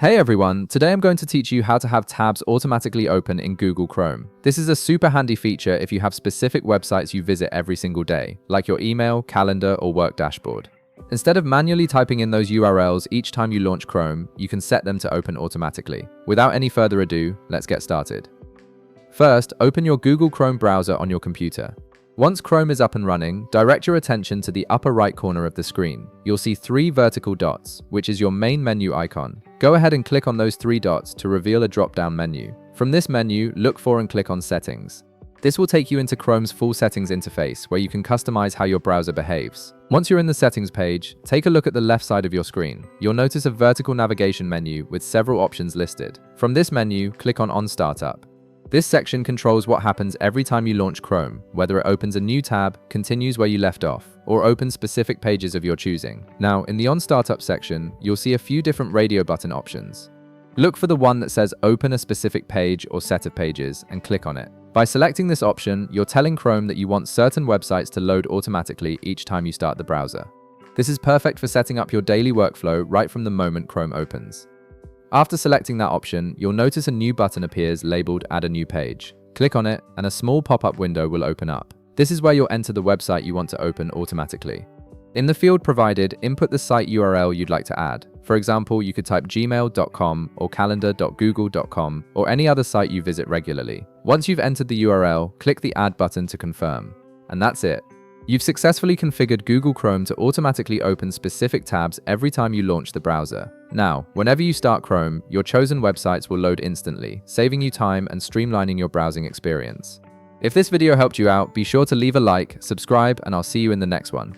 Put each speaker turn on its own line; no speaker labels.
Hey everyone, today I'm going to teach you how to have tabs automatically open in Google Chrome. This is a super handy feature if you have specific websites you visit every single day, like your email, calendar, or work dashboard. Instead of manually typing in those URLs each time you launch Chrome, you can set them to open automatically. Without any further ado, let's get started. First, open your Google Chrome browser on your computer. Once Chrome is up and running, direct your attention to the upper right corner of the screen. You'll see three vertical dots, which is your main menu icon. Go ahead and click on those three dots to reveal a drop-down menu. From this menu, look for and click on Settings. This will take you into Chrome's full settings interface, where you can customize how your browser behaves. Once you're in the settings page, take a look at the left side of your screen. You'll notice a vertical navigation menu with several options listed. From this menu, click on Startup. This section controls what happens every time you launch Chrome, whether it opens a new tab, continues where you left off, or opens specific pages of your choosing. Now, in the On Startup section, you'll see a few different radio button options. Look for the one that says Open a specific page or set of pages and click on it. By selecting this option, you're telling Chrome that you want certain websites to load automatically each time you start the browser. This is perfect for setting up your daily workflow right from the moment Chrome opens. After selecting that option, you'll notice a new button appears labeled Add a New Page. Click on it, and a small pop-up window will open up. This is where you'll enter the website you want to open automatically. In the field provided, input the site URL you'd like to add. For example, you could type gmail.com or calendar.google.com or any other site you visit regularly. Once you've entered the URL, click the Add button to confirm. And that's it. You've successfully configured Google Chrome to automatically open specific tabs every time you launch the browser. Now, whenever you start Chrome, your chosen websites will load instantly, saving you time and streamlining your browsing experience. If this video helped you out, be sure to leave a like, subscribe, and I'll see you in the next one.